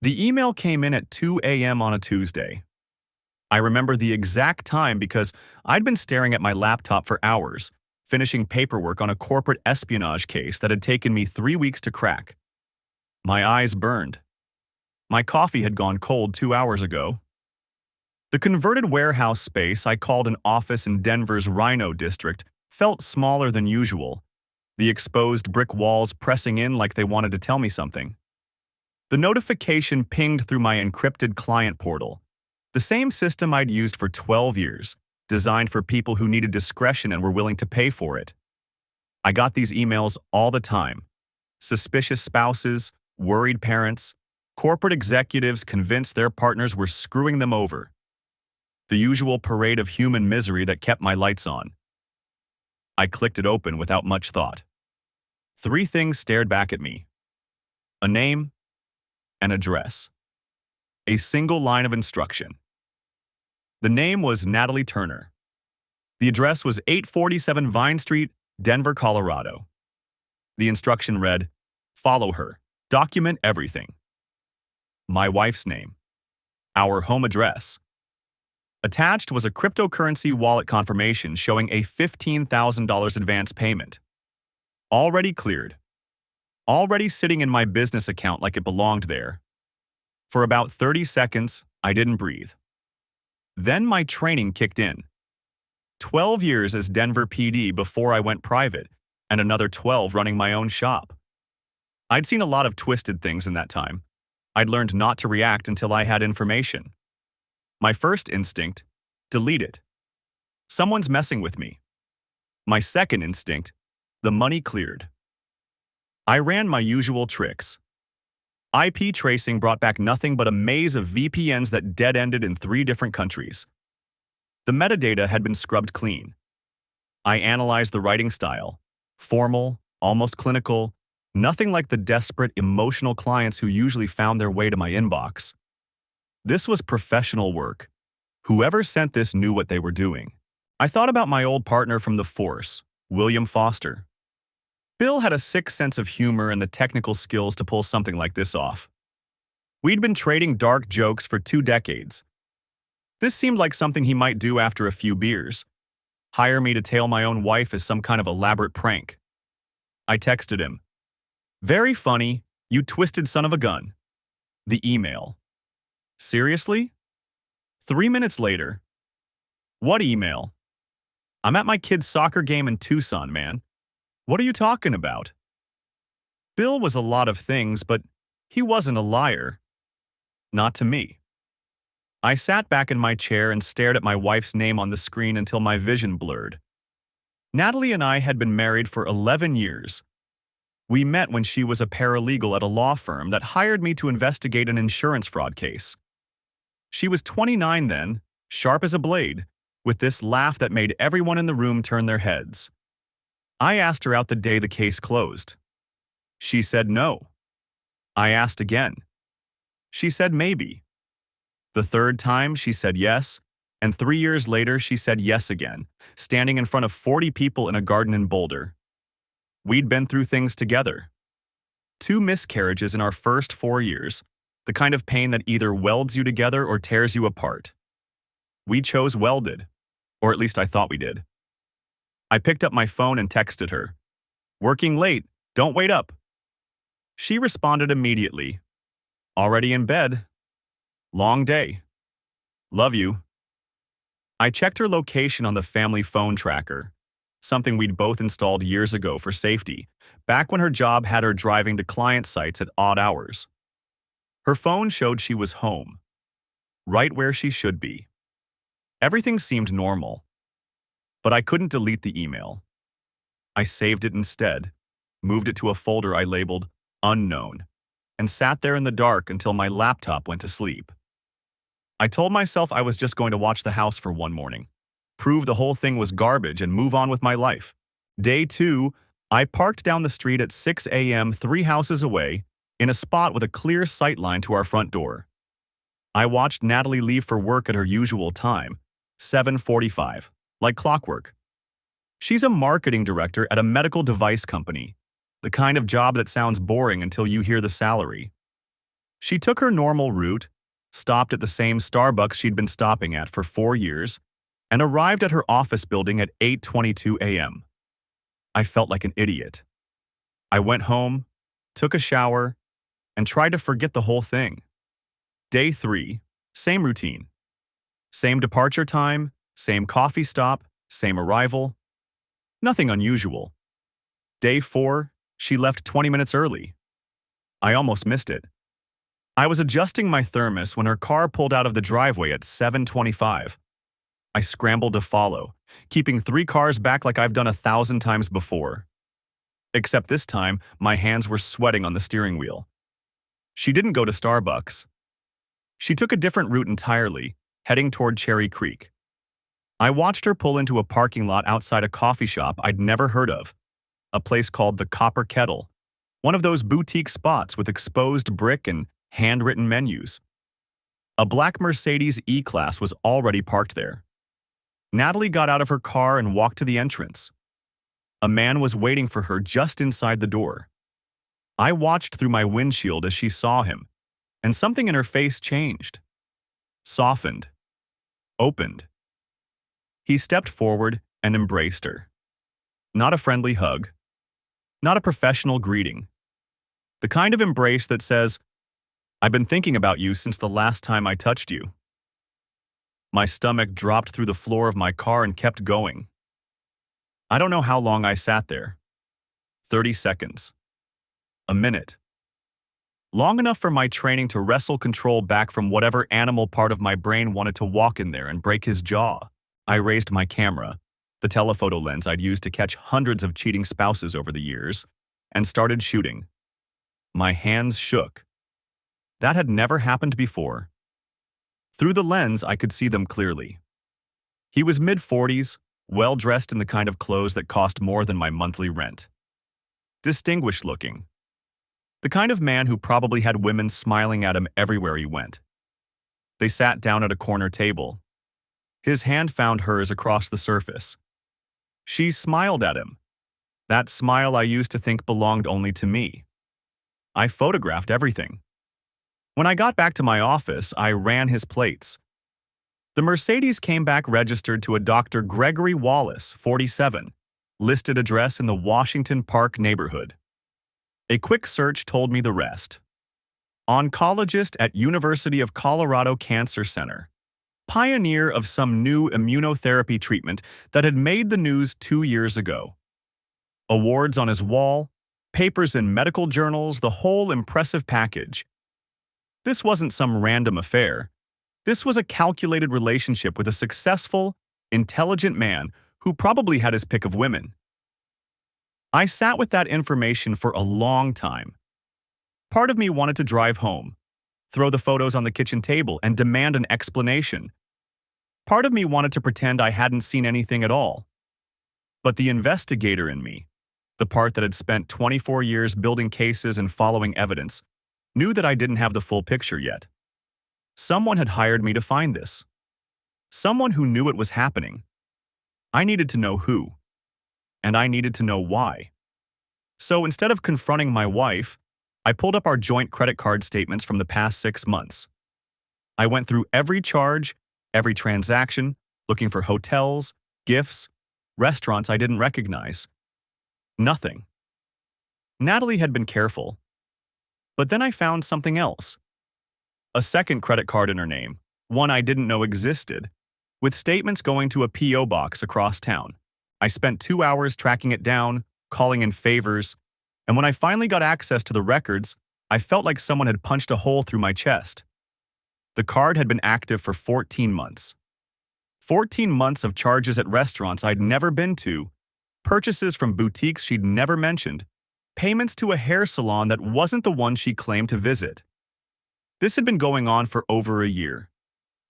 The email came in at 2 a.m. on a Tuesday. I remember the exact time because I'd been staring at my laptop for hours, finishing paperwork on a corporate espionage case that had taken me 3 weeks to crack. My eyes burned. My coffee had gone cold 2 hours ago. The converted warehouse space I called an office in Denver's Rhino district felt smaller than usual, the exposed brick walls pressing in like they wanted to tell me something. The notification pinged through my encrypted client portal, the same system I'd used for 12 years, designed for people who needed discretion and were willing to pay for it. I got these emails all the time. Suspicious spouses, worried parents, corporate executives convinced their partners were screwing them over. The usual parade of human misery that kept my lights on. I clicked it open without much thought. 3 things stared back at me. A name, an address. A single line of instruction. The name was Natalie Turner. The address was 847 Vine Street, Denver, Colorado. The instruction read, "Follow her. Document everything." My wife's name. Our home address. Attached was a cryptocurrency wallet confirmation showing a $15,000 advance payment. Already cleared. Already sitting in my business account like it belonged there. For about 30 seconds, I didn't breathe. Then my training kicked in. 12 years as Denver PD before I went private, and another 12 running my own shop. I'd seen a lot of twisted things in that time. I'd learned not to react until I had information. My first instinct, delete it. Someone's messing with me. My second instinct, the money cleared. I ran my usual tricks. IP tracing brought back nothing but a maze of VPNs that dead-ended in 3 different countries. The metadata had been scrubbed clean. I analyzed the writing style. Formal, almost clinical, nothing like the desperate, emotional clients who usually found their way to my inbox. This was professional work. Whoever sent this knew what they were doing. I thought about my old partner from the force, William Foster. Bill had a sick sense of humor and the technical skills to pull something like this off. We'd been trading dark jokes for 2 decades. This seemed like something he might do after a few beers. Hire me to tail my own wife as some kind of elaborate prank. I texted him. "Very funny, you twisted son of a gun." The email. Seriously? 3 minutes later. What email? "I'm at my kid's soccer game in Tucson, man. What are you talking about?" Bill was a lot of things, but he wasn't a liar. Not to me. I sat back in my chair and stared at my wife's name on the screen until my vision blurred. Natalie and I had been married for 11 years. We met when she was a paralegal at a law firm that hired me to investigate an insurance fraud case. She was 29 then, sharp as a blade, with this laugh that made everyone in the room turn their heads. I asked her out the day the case closed. She said no. I asked again. She said maybe. The third time, she said yes, and 3 years later, she said yes again, standing in front of 40 people in a garden in Boulder. We'd been through things together. 2 miscarriages in our first 4 years, the kind of pain that either welds you together or tears you apart. We chose welded, or at least I thought we did. I picked up my phone and texted her. "Working late, don't wait up." She responded immediately. "Already in bed. Long day. Love you." I checked her location on the family phone tracker, something we'd both installed years ago for safety, back when her job had her driving to client sites at odd hours. Her phone showed she was home, right where she should be. Everything seemed normal, but I couldn't delete the email. I saved it instead, moved it to a folder I labeled unknown, and sat there in the dark until my laptop went to sleep. I told myself I was just going to watch the house for one morning, prove the whole thing was garbage and move on with my life. Day 2, I parked down the street at 6 a.m. 3 houses away, in a spot with a clear sight line to our front door. I watched Natalie leave for work at her usual time, 7:45, like clockwork. She's a marketing director at a medical device company, the kind of job that sounds boring until you hear the salary. She took her normal route, stopped at the same Starbucks she'd been stopping at for 4 years, and arrived at her office building at 8:22 a.m. I felt like an idiot. I went home, took a shower, and tried to forget the whole thing. Day 3, same routine. Same departure time, same coffee stop, same arrival. Nothing unusual. Day 4, she left 20 minutes early. I almost missed it. I was adjusting my thermos when her car pulled out of the driveway at 7:25. I scrambled to follow, keeping 3 cars back like I've done 1,000 times before. Except this time, my hands were sweating on the steering wheel. She didn't go to Starbucks. She took a different route entirely, heading toward Cherry Creek. I watched her pull into a parking lot outside a coffee shop I'd never heard of, a place called the Copper Kettle, one of those boutique spots with exposed brick and handwritten menus. A black Mercedes E-Class was already parked there. Natalie got out of her car and walked to the entrance. A man was waiting for her just inside the door. I watched through my windshield as she saw him, and something in her face changed. Softened. Opened. He stepped forward and embraced her. Not a friendly hug. Not a professional greeting. The kind of embrace that says, "I've been thinking about you since the last time I touched you." My stomach dropped through the floor of my car and kept going. I don't know how long I sat there. 30 seconds. A minute. Long enough for my training to wrestle control back from whatever animal part of my brain wanted to walk in there and break his jaw. I raised my camera, the telephoto lens I'd used to catch hundreds of cheating spouses over the years, and started shooting. My hands shook. That had never happened before. Through the lens, I could see them clearly. He was mid-40s, well-dressed in the kind of clothes that cost more than my monthly rent. Distinguished looking. The kind of man who probably had women smiling at him everywhere he went. They sat down at a corner table. His hand found hers across the surface. She smiled at him. That smile I used to think belonged only to me. I photographed everything. When I got back to my office, I ran his plates. The Mercedes came back registered to a Dr. Gregory Wallace, 47, listed address in the Washington Park neighborhood. A quick search told me the rest. Oncologist at University of Colorado Cancer Center. Pioneer of some new immunotherapy treatment that had made the news 2 years ago. Awards on his wall, papers in medical journals, the whole impressive package. This wasn't some random affair. This was a calculated relationship with a successful, intelligent man who probably had his pick of women. I sat with that information for a long time. Part of me wanted to drive home, throw the photos on the kitchen table, and demand an explanation. Part of me wanted to pretend I hadn't seen anything at all. But the investigator in me, the part that had spent 24 years building cases and following evidence, knew that I didn't have the full picture yet. Someone had hired me to find this. Someone who knew it was happening. I needed to know who. And I needed to know why. So instead of confronting my wife, I pulled up our joint credit card statements from the past 6 months. I went through every charge, every transaction, looking for hotels, gifts, restaurants I didn't recognize. Nothing. Natalie had been careful. But then I found something else. A second credit card in her name, one I didn't know existed, with statements going to a P.O. box across town. I spent 2 hours tracking it down, calling in favors, and when I finally got access to the records, I felt like someone had punched a hole through my chest. The card had been active for 14 months. 14 months of charges at restaurants I'd never been to, purchases from boutiques she'd never mentioned, payments to a hair salon that wasn't the one she claimed to visit. This had been going on for over a year,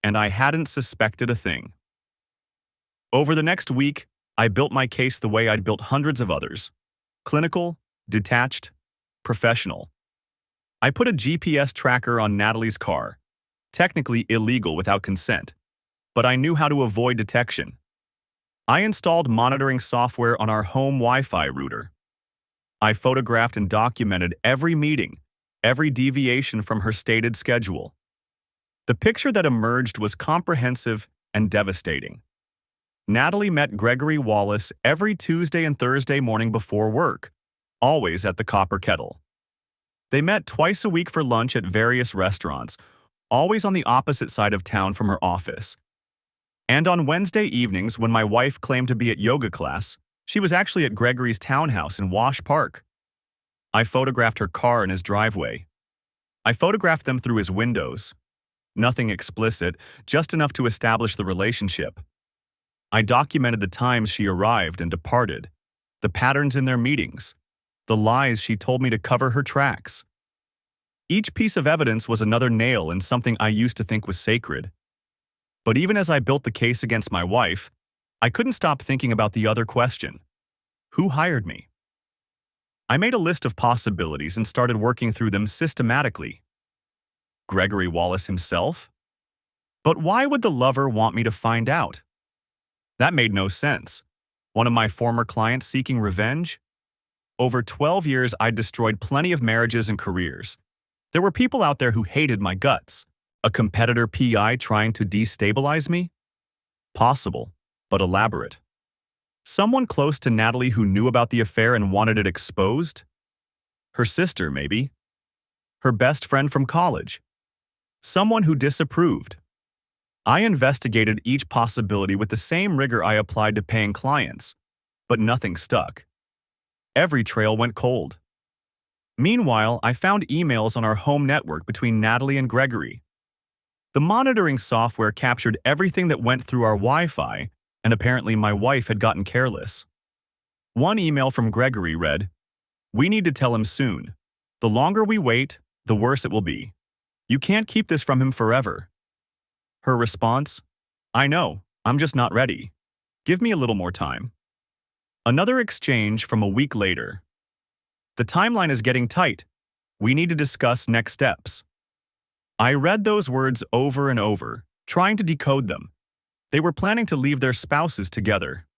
and I hadn't suspected a thing. Over the next week, I built my case the way I'd built hundreds of others. Clinical, detached, professional. I put a GPS tracker on Natalie's car, technically illegal without consent, but I knew how to avoid detection. I installed monitoring software on our home Wi-Fi router. I photographed and documented every meeting, every deviation from her stated schedule. The picture that emerged was comprehensive and devastating. Natalie met Gregory Wallace every Tuesday and Thursday morning before work, always at the Copper Kettle. They met twice a week for lunch at various restaurants, always on the opposite side of town from her office. And on Wednesday evenings, when my wife claimed to be at yoga class, she was actually at Gregory's townhouse in Wash Park. I photographed her car in his driveway. I photographed them through his windows. Nothing explicit, just enough to establish the relationship. I documented the times she arrived and departed, the patterns in their meetings, the lies she told me to cover her tracks. Each piece of evidence was another nail in something I used to think was sacred. But even as I built the case against my wife, I couldn't stop thinking about the other question. Who hired me? I made a list of possibilities and started working through them systematically. Gregory Wallace himself? But why would the lover want me to find out? That made no sense. One of my former clients seeking revenge? Over 12 years, I'd destroyed plenty of marriages and careers. There were people out there who hated my guts. A competitor PI trying to destabilize me? Possible, but elaborate. Someone close to Natalie who knew about the affair and wanted it exposed? Her sister, maybe? Her best friend from college? Someone who disapproved? I investigated each possibility with the same rigor I applied to paying clients, but nothing stuck. Every trail went cold. Meanwhile, I found emails on our home network between Natalie and Gregory. The monitoring software captured everything that went through our Wi-Fi, and apparently my wife had gotten careless. One email from Gregory read, "We need to tell him soon. The longer we wait, the worse it will be. You can't keep this from him forever." Her response, "I know, I'm just not ready. Give me a little more time." Another exchange from a week later. "The timeline is getting tight. We need to discuss next steps." I read those words over and over, trying to decode them. They were planning to leave their spouses together.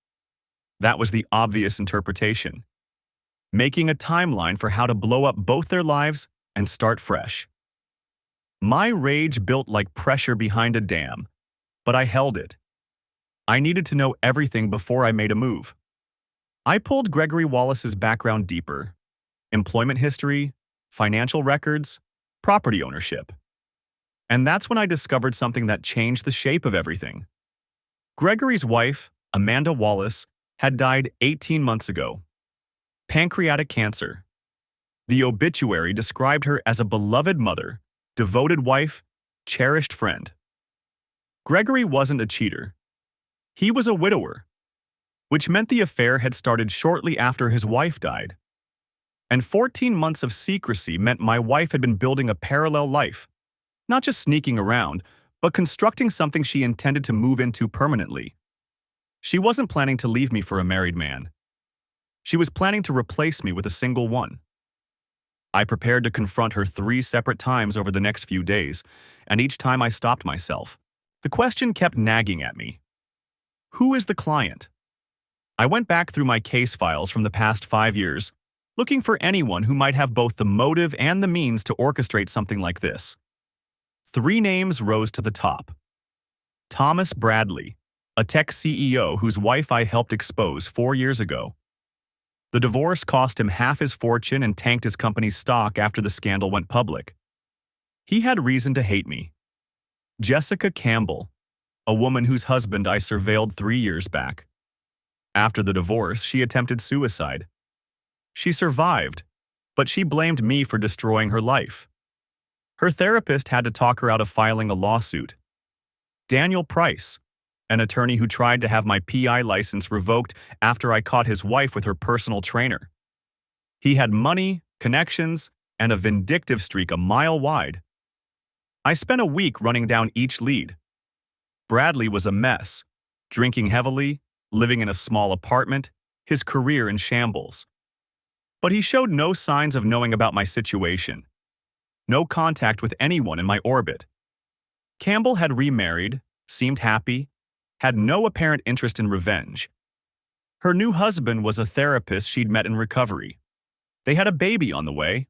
That was the obvious interpretation. Making a timeline for how to blow up both their lives and start fresh. My rage built like pressure behind a dam, but I held it. I needed to know everything before I made a move. I pulled Gregory Wallace's background deeper. Employment history, financial records, property ownership. And that's when I discovered something that changed the shape of everything. Gregory's wife, Amanda Wallace, had died 18 months ago. Pancreatic cancer. The obituary described her as a beloved mother, devoted wife, cherished friend. Gregory wasn't a cheater. He was a widower, which meant the affair had started shortly after his wife died. And 14 months of secrecy meant my wife had been building a parallel life, not just sneaking around, but constructing something she intended to move into permanently. She wasn't planning to leave me for a married man. She was planning to replace me with a single one. I prepared to confront her 3 separate times over the next few days, and each time I stopped myself. The question kept nagging at me. Who is the client? I went back through my case files from the past 5 years, looking for anyone who might have both the motive and the means to orchestrate something like this. 3 names rose to the top. Thomas Bradley, a tech CEO whose wife I helped expose 4 years ago. The divorce cost him half his fortune and tanked his company's stock after the scandal went public. He had reason to hate me. Jessica Campbell, a woman whose husband I surveilled 3 years back. After the divorce, she attempted suicide. She survived, but she blamed me for destroying her life. Her therapist had to talk her out of filing a lawsuit. Daniel Price, an attorney who tried to have my PI license revoked after I caught his wife with her personal trainer. He had money, connections, and a vindictive streak a mile wide. I spent a week running down each lead. Bradley was a mess, drinking heavily, living in a small apartment, his career in shambles. But he showed no signs of knowing about my situation. No contact with anyone in my orbit. Campbell had remarried, seemed happy, had no apparent interest in revenge. Her new husband was a therapist she'd met in recovery. They had a baby on the way.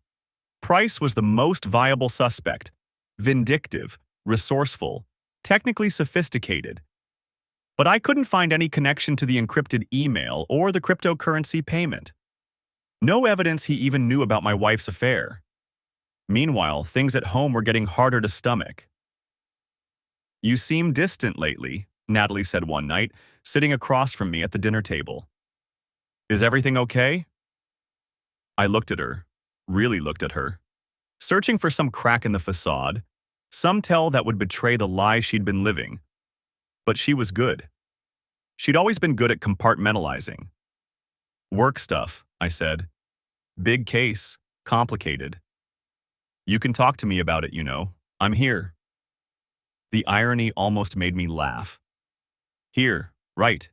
Price was the most viable suspect, vindictive, resourceful, technically sophisticated. But I couldn't find any connection to the encrypted email or the cryptocurrency payment. No evidence he even knew about my wife's affair. Meanwhile, things at home were getting harder to stomach. "You seem distant lately," Natalie said one night, sitting across from me at the dinner table. "Is everything okay?" I looked at her, really looked at her, searching for some crack in the facade, some tell that would betray the lie she'd been living. But she was good. She'd always been good at compartmentalizing. "Work stuff," I said. "Big case, complicated. You can talk to me about it, you know. I'm here." The irony almost made me laugh. Here, right.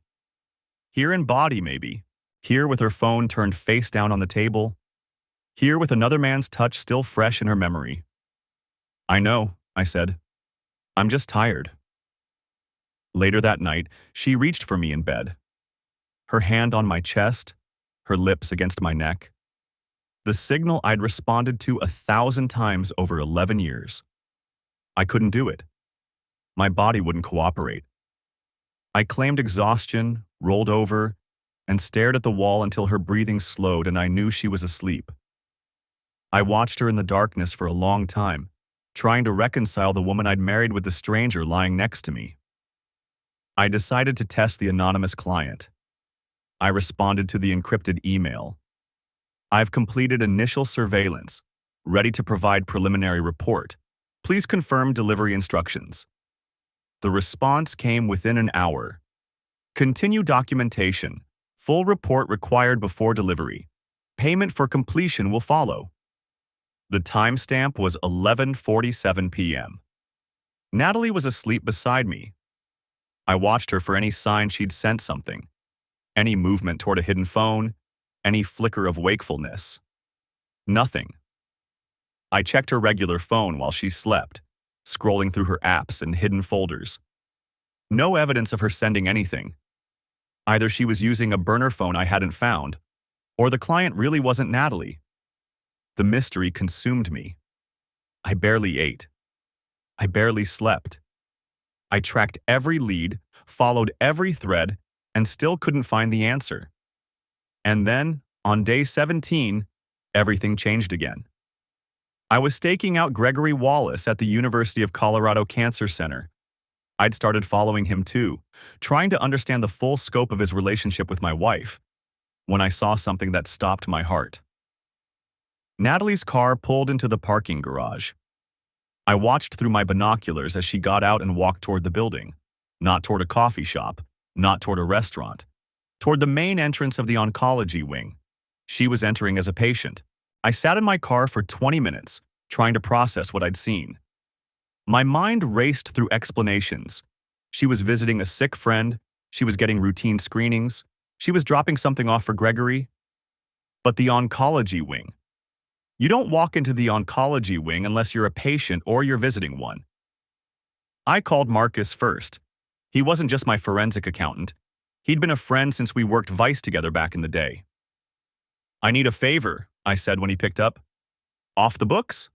Here in body, maybe. Here with her phone turned face down on the table. Here with another man's touch still fresh in her memory. "I know," I said. "I'm just tired." Later that night, she reached for me in bed. Her hand on my chest, her lips against my neck. The signal I'd responded to 1,000 times over 11 years. I couldn't do it. My body wouldn't cooperate. I claimed exhaustion, rolled over, and stared at the wall until her breathing slowed and I knew she was asleep. I watched her in the darkness for a long time, trying to reconcile the woman I'd married with the stranger lying next to me. I decided to test the anonymous client. I responded to the encrypted email. "I've completed initial surveillance, ready to provide preliminary report. Please confirm delivery instructions." The response came within an hour. "Continue documentation. Full report required before delivery. Payment for completion will follow." The timestamp was 11:47 p.m. Natalie was asleep beside me. I watched her for any sign she'd sent something. Any movement toward a hidden phone, any flicker of wakefulness. Nothing. I checked her regular phone while she slept, scrolling through her apps and hidden folders. No evidence of her sending anything. Either she was using a burner phone I hadn't found, or the client really wasn't Natalie. The mystery consumed me. I barely ate. I barely slept. I tracked every lead, followed every thread, and still couldn't find the answer. And then, on day 17, everything changed again. I was staking out Gregory Wallace at the University of Colorado Cancer Center. I'd started following him too, trying to understand the full scope of his relationship with my wife, when I saw something that stopped my heart. Natalie's car pulled into the parking garage. I watched through my binoculars as she got out and walked toward the building, not toward a coffee shop, not toward a restaurant, toward the main entrance of the oncology wing. She was entering as a patient. I sat in my car for 20 minutes, trying to process what I'd seen. My mind raced through explanations. She was visiting a sick friend, she was getting routine screenings, she was dropping something off for Gregory. But the oncology wing. You don't walk into the oncology wing unless you're a patient or you're visiting one. I called Marcus first. He wasn't just my forensic accountant. He'd been a friend since we worked Vice together back in the day. "I need a favor," I said when he picked up. "Off the books?"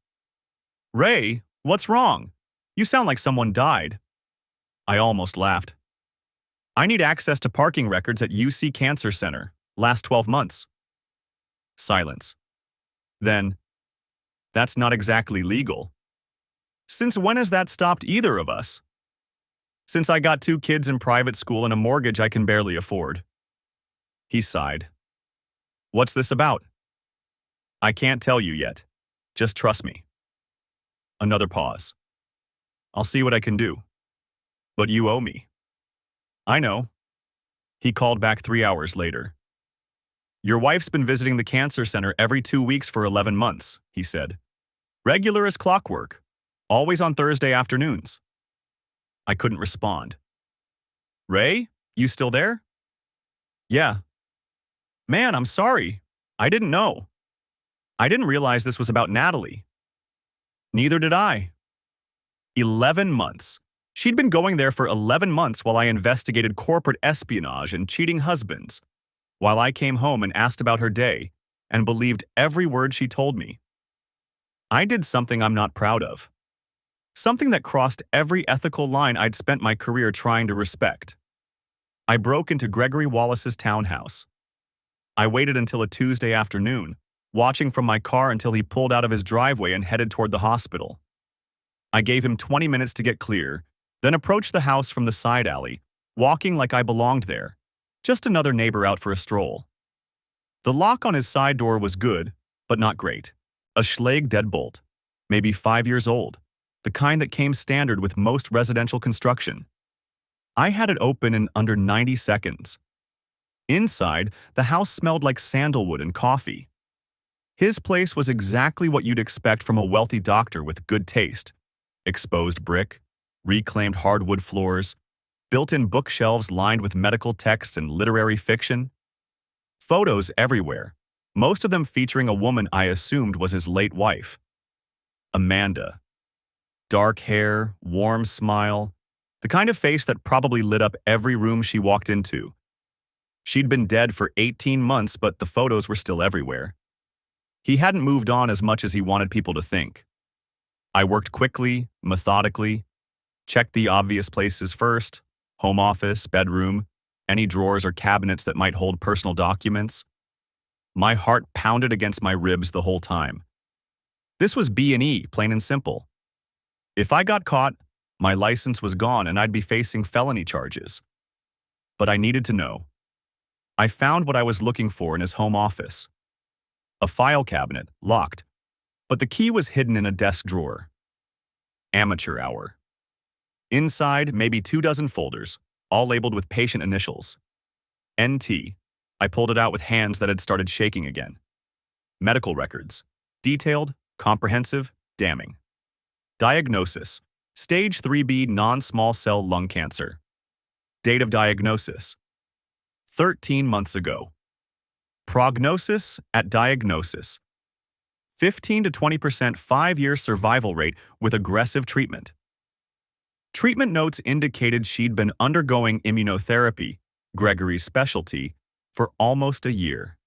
"Ray, what's wrong? You sound like someone died." I almost laughed. "I need access to parking records at UC Cancer Center, last 12 months. Silence. Then, "That's not exactly legal." "Since when has that stopped either of us?" "Since I got 2 kids in private school and a mortgage I can barely afford." He sighed. "What's this about?" "I can't tell you yet. Just trust me." Another pause. "I'll see what I can do. But you owe me." "I know." He called back 3 hours later. "Your wife's been visiting the cancer center every 2 weeks for 11 months, he said. "Regular as clockwork. Always on Thursday afternoons." I couldn't respond. "Ray, you still there?" "Yeah." "Man, I'm sorry. I didn't know. I didn't realize this was about Natalie." "Neither did I." 11 months. She'd been going there for 11 months while I investigated corporate espionage and cheating husbands, while I came home and asked about her day and believed every word she told me. I did something I'm not proud of. Something that crossed every ethical line I'd spent my career trying to respect. I broke into Gregory Wallace's townhouse. I waited until a Tuesday afternoon, watching from my car until he pulled out of his driveway and headed toward the hospital. I gave him 20 minutes to get clear, then approached the house from the side alley, walking like I belonged there, just another neighbor out for a stroll. The lock on his side door was good, but not great. A Slake deadbolt, maybe 5 years old, the kind that came standard with most residential construction. I had it open in under 90 seconds. Inside, the house smelled like sandalwood and coffee. His place was exactly what you'd expect from a wealthy doctor with good taste. Exposed brick, reclaimed hardwood floors, built-in bookshelves lined with medical texts and literary fiction. Photos everywhere, most of them featuring a woman I assumed was his late wife. Amanda. Dark hair, warm smile, the kind of face that probably lit up every room she walked into. She'd been dead for 18 months, but the photos were still everywhere. He hadn't moved on as much as he wanted people to think. I worked quickly, methodically, checked the obvious places first: home office, bedroom, any drawers or cabinets that might hold personal documents. My heart pounded against my ribs the whole time. This was B&E, plain and simple. If I got caught, my license was gone and I'd be facing felony charges. But I needed to know. I found what I was looking for in his home office. A file cabinet, locked, but the key was hidden in a desk drawer. Amateur hour. Inside, maybe 24 folders, all labeled with patient initials. NT. I pulled it out with hands that had started shaking again. Medical records. Detailed, comprehensive, damning. Diagnosis: Stage 3B non-small cell lung cancer. Date of diagnosis: 13 months ago. Prognosis at diagnosis: 15 to 20% 5-year survival rate with aggressive treatment. Treatment notes indicated she'd been undergoing immunotherapy, Gregory's specialty, for almost a year.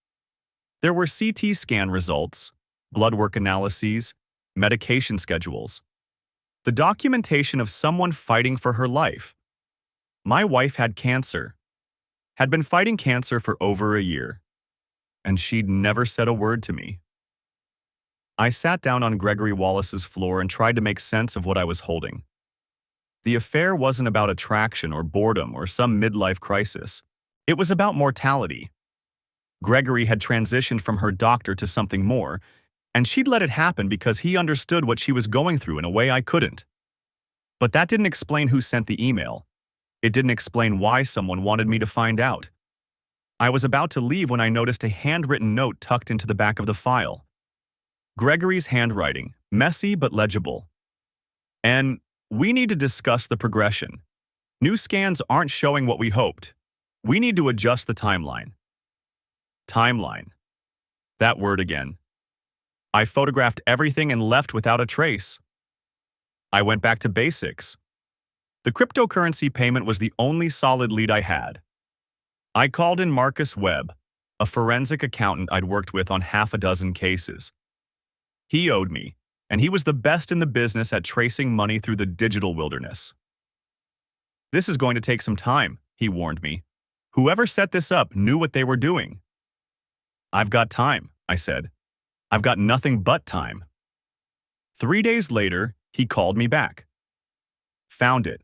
There were CT scan results, blood work analyses, medication schedules. The documentation of someone fighting for her life. My wife had cancer, had been fighting cancer for over a year, and she'd never said a word to me. I sat down on Gregory Wallace's floor and tried to make sense of what I was holding. The affair wasn't about attraction or boredom or some midlife crisis. It was about mortality. Gregory had transitioned from her doctor to something more, and she'd let it happen because he understood what she was going through in a way I couldn't. But that didn't explain who sent the email. It didn't explain why someone wanted me to find out. I was about to leave when I noticed a handwritten note tucked into the back of the file. Gregory's handwriting, messy but legible. And we need to discuss the progression. New scans aren't showing what we hoped. We need to adjust the timeline. Timeline. That word again. I photographed everything and left without a trace. I went back to basics. The cryptocurrency payment was the only solid lead I had. I called in Marcus Webb, a forensic accountant I'd worked with on half a dozen cases. He owed me, and he was the best in the business at tracing money through the digital wilderness. This is going to take some time, he warned me. Whoever set this up knew what they were doing. I've got time, I said. I've got nothing but time. 3 days later, he called me back. Found it.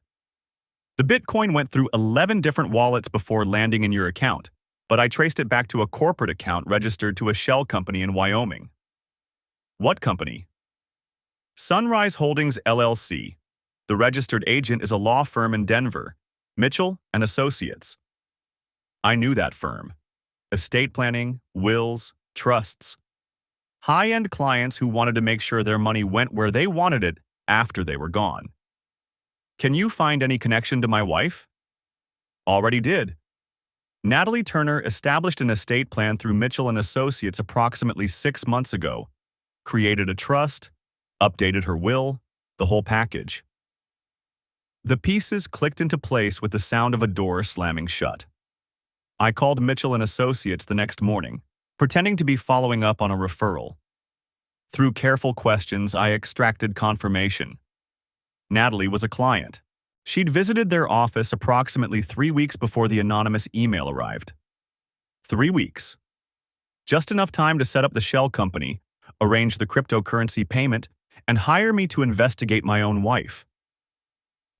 The Bitcoin went through 11 different wallets before landing in your account, but I traced it back to a corporate account registered to a shell company in Wyoming. What company? Sunrise Holdings LLC. The registered agent is a law firm in Denver, Mitchell and Associates. I knew that firm. Estate planning, wills, trusts. High-end clients who wanted to make sure their money went where they wanted it after they were gone. Can you find any connection to my wife? Already did. Natalie Turner established an estate plan through Mitchell and Associates approximately 6 months ago, created a trust, updated her will, the whole package. The pieces clicked into place with the sound of a door slamming shut. I called Mitchell and Associates the next morning, pretending to be following up on a referral. Through careful questions, I extracted confirmation. Natalie was a client. She'd visited their office approximately 3 weeks before the anonymous email arrived. 3 weeks. Just enough time to set up the shell company, arrange the cryptocurrency payment, and hire me to investigate my own wife.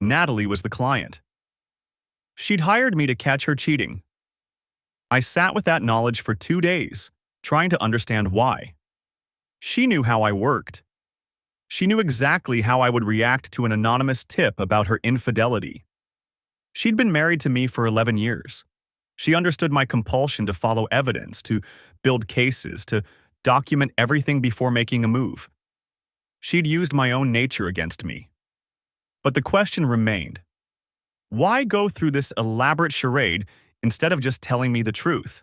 Natalie was the client. She'd hired me to catch her cheating. I sat with that knowledge for 2 days, trying to understand why. She knew how I worked. She knew exactly how I would react to an anonymous tip about her infidelity. She'd been married to me for 11 years. She understood my compulsion to follow evidence, to build cases, to document everything before making a move. She'd used my own nature against me. But the question remained, why go through this elaborate charade instead of just telling me the truth?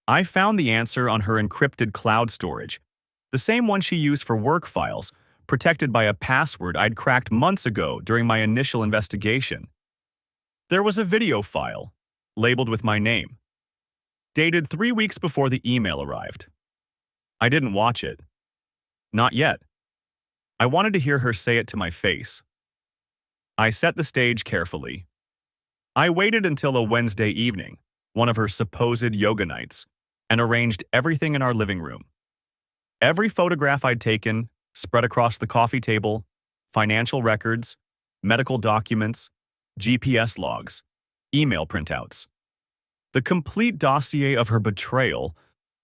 I found the answer on her encrypted cloud storage, the same one she used for work files, protected by a password I'd cracked months ago during my initial investigation. There was a video file, labeled with my name, dated 3 weeks before the email arrived. I didn't watch it. Not yet. I wanted to hear her say it to my face. I set the stage carefully. I waited until a Wednesday evening, one of her supposed yoga nights, and arranged everything in our living room. Every photograph I'd taken, spread across the coffee table, financial records, medical documents, GPS logs, email printouts. The complete dossier of her betrayal,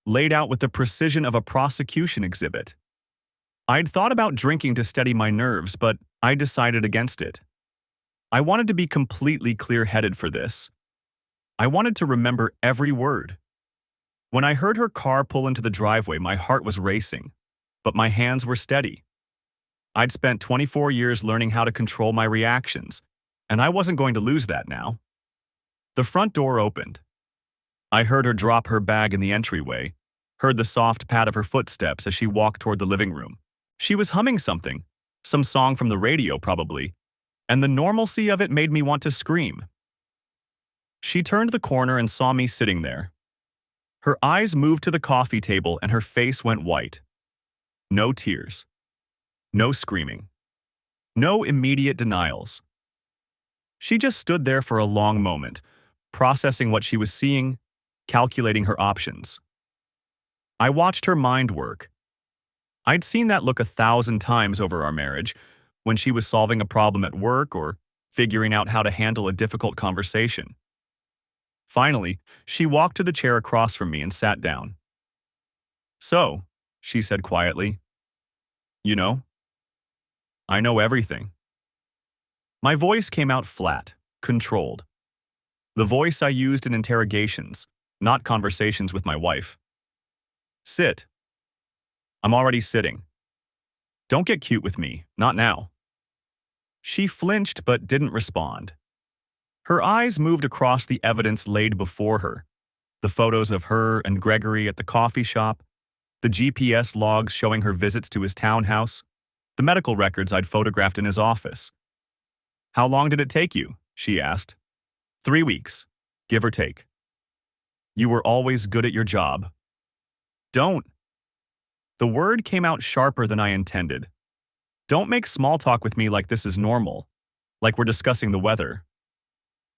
laid out with the precision of a prosecution exhibit. I'd thought about drinking to steady my nerves, but I decided against it. I wanted to be completely clear-headed for this. I wanted to remember every word. When I heard her car pull into the driveway, my heart was racing, but my hands were steady. I'd spent 24 years learning how to control my reactions, and I wasn't going to lose that now. The front door opened. I heard her drop her bag in the entryway, heard the soft pat of her footsteps as she walked toward the living room. She was humming something, some song from the radio probably, and the normalcy of it made me want to scream. She turned the corner and saw me sitting there. Her eyes moved to the coffee table and her face went white. No tears. No screaming. No immediate denials. She just stood there for a long moment, processing what she was seeing, calculating her options. I watched her mind work. I'd seen that look 1,000 times over our marriage, when she was solving a problem at work or figuring out how to handle a difficult conversation. Finally, she walked to the chair across from me and sat down. "So," she said quietly, "you know, I know everything." My voice came out flat, controlled. The voice I used in interrogations, not conversations with my wife. "Sit." "I'm already sitting." "Don't get cute with me, not now." She flinched but didn't respond. Her eyes moved across the evidence laid before her, the photos of her and Gregory at the coffee shop, the GPS logs showing her visits to his townhouse, the medical records I'd photographed in his office. "How long did it take you?" she asked. 3 weeks, give or take." "You were always good at your job." "Don't." The word came out sharper than I intended. "Don't make small talk with me like this is normal, like we're discussing the weather.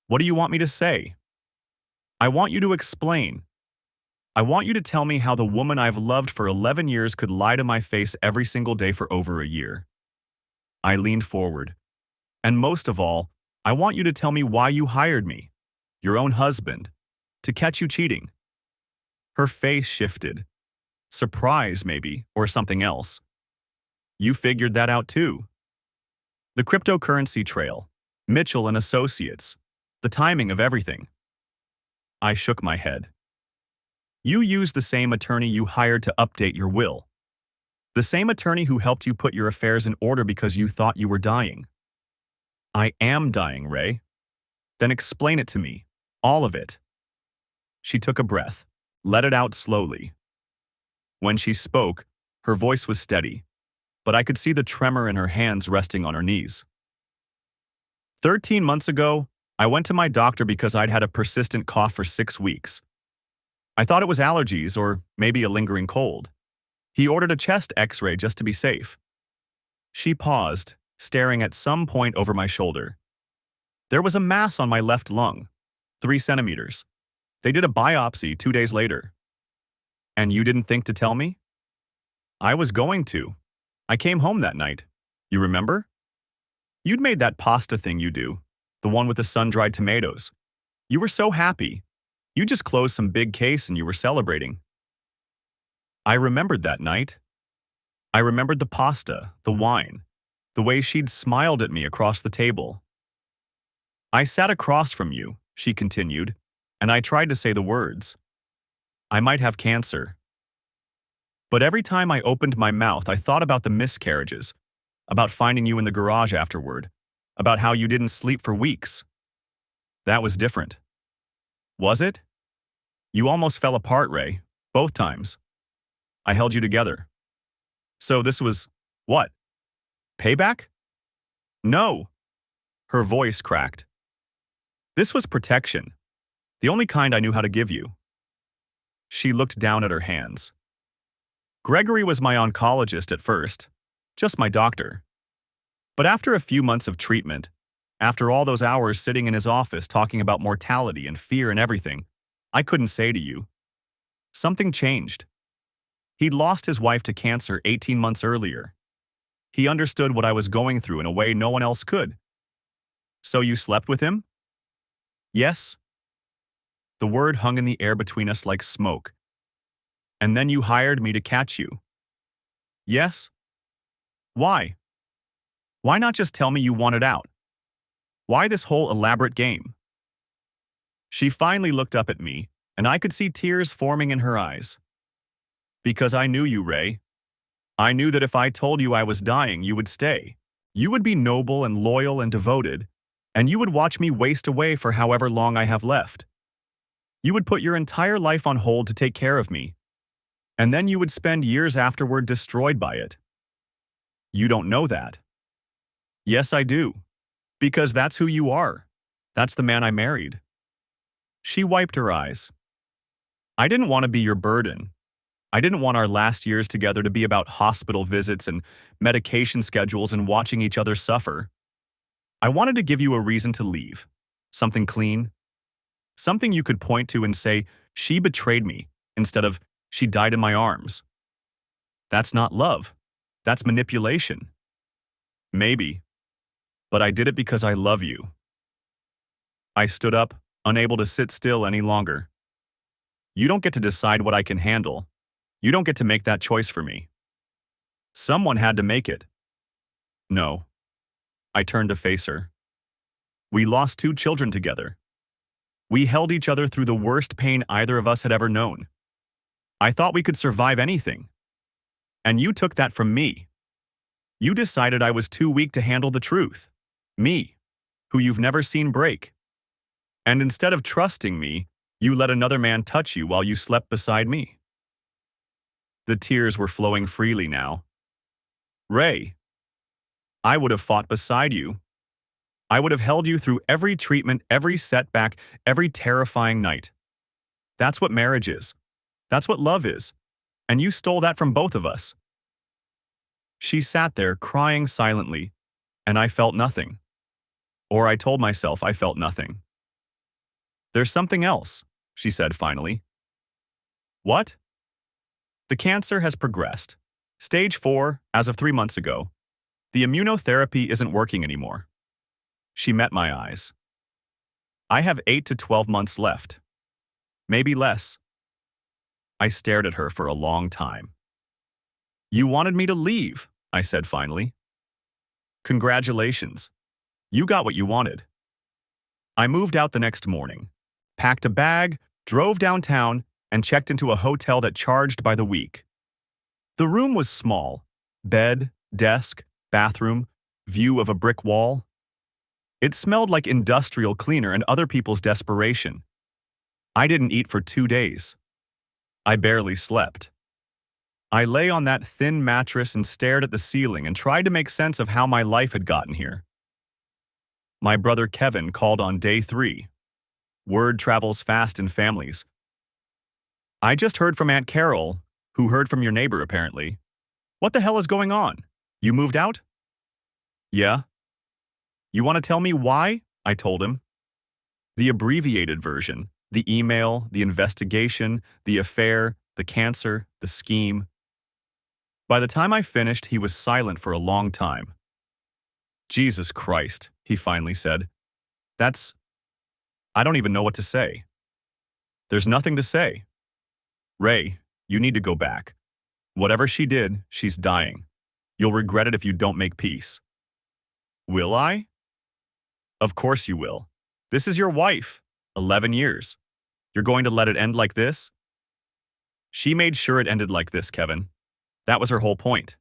What do you want me to say?" "I want you to explain. I want you to tell me how the woman I've loved for 11 years could lie to my face every single day for over a year." I leaned forward. "And most of all, I want you to tell me why you hired me, your own husband, to catch you cheating." Her face shifted. Surprise, maybe, or something else. "You figured that out too." "The cryptocurrency trail, Mitchell and Associates, the timing of everything." I shook my head. "You used the same attorney you hired to update your will. The same attorney who helped you put your affairs in order because you thought you were dying." "I am dying, Ray." "Then explain it to me. All of it." She took a breath, let it out slowly. When she spoke, her voice was steady, but I could see the tremor in her hands resting on her knees. 13 months ago, I went to my doctor because I'd had a persistent cough for 6 weeks. I thought it was allergies or maybe a lingering cold. He ordered a chest x-ray just to be safe. She paused, staring at some point over my shoulder. There was a mass on my left lung, 3 centimeters. They did a biopsy 2 days later. And you didn't think to tell me? I was going to. I came home that night. You remember? You'd made that pasta thing you do, the one with the sun-dried tomatoes. You were so happy. You just closed some big case and you were celebrating. I remembered that night. I remembered the pasta, the wine, the way she'd smiled at me across the table. I sat across from you, she continued, and I tried to say the words. I might have cancer. But every time I opened my mouth, I thought about the miscarriages, about finding you in the garage afterward, about how you didn't sleep for weeks. That was different. Was it? You almost fell apart, Ray, both times. I held you together. So this was, what? Payback? No. Her voice cracked. This was protection, the only kind I knew how to give you. She looked down at her hands. Gregory was my oncologist at first, just my doctor. But after a few months of treatment, after all those hours sitting in his office talking about mortality and fear and everything, I couldn't say to you. Something changed. He'd lost his wife to cancer 18 months earlier. He understood what I was going through in a way no one else could. So you slept with him? Yes. The word hung in the air between us like smoke. And then you hired me to catch you. Yes? Why? Why not just tell me you wanted out? Why this whole elaborate game? She finally looked up at me, and I could see tears forming in her eyes. Because I knew you, Ray. I knew that if I told you I was dying, you would stay. You would be noble and loyal and devoted, and you would watch me waste away for however long I have left. You would put your entire life on hold to take care of me, and then you would spend years afterward destroyed by it. You don't know that. Yes, I do. Because that's who you are. That's the man I married. She wiped her eyes. I didn't want to be your burden. I didn't want our last years together to be about hospital visits and medication schedules and watching each other suffer. I wanted to give you a reason to leave. Something clean. Something you could point to and say, she betrayed me, instead of, she died in my arms. That's not love. That's manipulation. Maybe. But I did it because I love you. I stood up, unable to sit still any longer. You don't get to decide what I can handle. You don't get to make that choice for me. Someone had to make it. No. I turned to face her. We lost 2 children together. We held each other through the worst pain either of us had ever known. I thought we could survive anything. And you took that from me. You decided I was too weak to handle the truth. Me, who you've never seen break. And instead of trusting me, you let another man touch you while you slept beside me. The tears were flowing freely now. Ray, I would have fought beside you. I would have held you through every treatment, every setback, every terrifying night. That's what marriage is. That's what love is. And you stole that from both of us. She sat there crying silently, and I felt nothing. Or I told myself I felt nothing. There's something else, she said finally. What? The cancer has progressed. Stage 4, as of 3 months ago. The immunotherapy isn't working anymore. She met my eyes. I have 8 to 12 months left. Maybe less. I stared at her for a long time. You wanted me to leave, I said finally. Congratulations. You got what you wanted. I moved out the next morning, packed a bag, drove downtown, and checked into a hotel that charged by the week. The room was small. Bed, desk, bathroom, view of a brick wall. It smelled like industrial cleaner and other people's desperation. I didn't eat for 2 days. I barely slept. I lay on that thin mattress and stared at the ceiling and tried to make sense of how my life had gotten here. My brother Kevin called on day 3. Word travels fast in families. I just heard from Aunt Carol. who heard from your neighbor apparently. What the hell is going on? You moved out? Yeah. You want to tell me why? I told him. The abbreviated version, the email, the investigation, the affair, the cancer, the scheme. By the time I finished, he was silent for a long time. Jesus Christ, he finally said. I don't even know what to say. There's nothing to say. Ray, you need to go back. Whatever she did, she's dying. You'll regret it if you don't make peace. Will I? Of course you will. This is your wife. 11 years. You're going to let it end like this? She made sure it ended like this, Kevin. That was her whole point.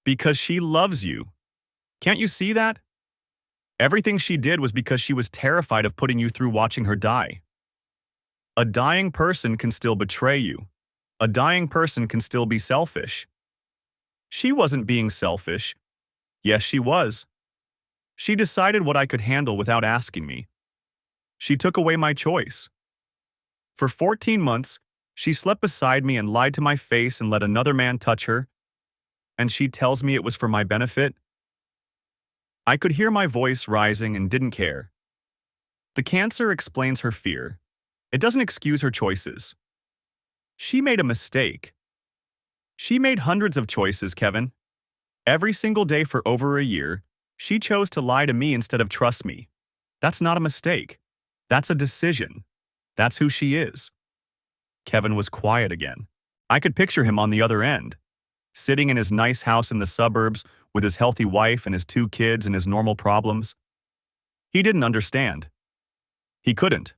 Because she loves you. Can't you see that? Everything she did was because she was terrified of putting you through watching her die. A dying person can still betray you. A dying person can still be selfish. She wasn't being selfish. Yes, she was. She decided what I could handle without asking me. She took away my choice. For 14 months, she slept beside me and lied to my face and let another man touch her. And she tells me it was for my benefit. I could hear my voice rising and didn't care. The cancer explains her fear. It doesn't excuse her choices. She made a mistake. She made hundreds of choices, Kevin. Every single day for over a year, she chose to lie to me instead of trust me. That's not a mistake. That's a decision. That's who she is. Kevin was quiet again. I could picture him on the other end, sitting in his nice house in the suburbs with his healthy wife and his 2 kids and his normal problems. He didn't understand. He couldn't.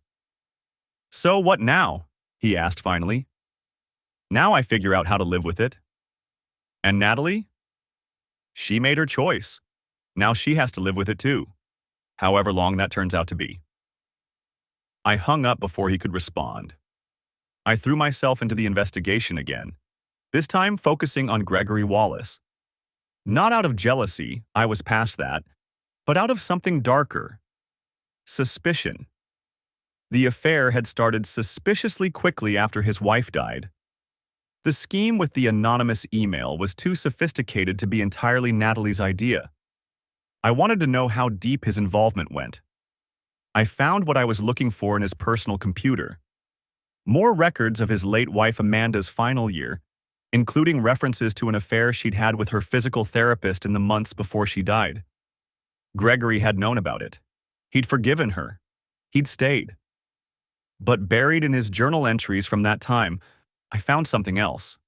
So what now? He asked finally. Now I figure out how to live with it. And Natalie? She made her choice. Now she has to live with it too, however long that turns out to be. I hung up before he could respond. I threw myself into the investigation again, this time focusing on Gregory Wallace. Not out of jealousy, I was past that, but out of something darker. Suspicion. The affair had started suspiciously quickly after his wife died. The scheme with the anonymous email was too sophisticated to be entirely Natalie's idea. I wanted to know how deep his involvement went. I found what I was looking for in his personal computer. More records of his late wife Amanda's final year, including references to an affair she'd had with her physical therapist in the months before she died. Gregory had known about it. He'd forgiven her. He'd stayed. But buried in his journal entries from that time, I found something else.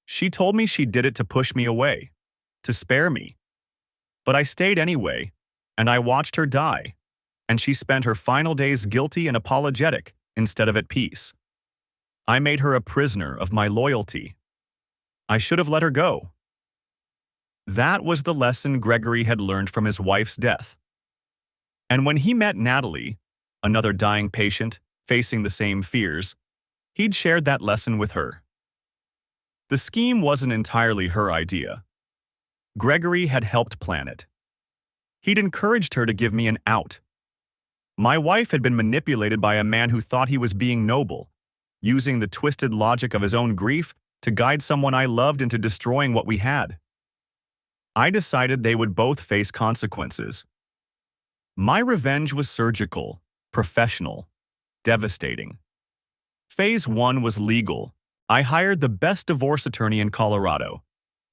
She told me she did it to push me away, to spare me. But I stayed anyway, and I watched her die, and she spent her final days guilty and apologetic instead of at peace. I made her a prisoner of my loyalty. I should have let her go. That was the lesson Gregory had learned from his wife's death. And when he met Natalie, another dying patient facing the same fears, he'd shared that lesson with her. The scheme wasn't entirely her idea. Gregory had helped plan it. He'd encouraged her to give me an out. My wife had been manipulated by a man who thought he was being noble, using the twisted logic of his own grief to guide someone I loved into destroying what we had. I decided they would both face consequences. My revenge was surgical, professional, devastating. Phase 1 was legal. I hired the best divorce attorney in Colorado,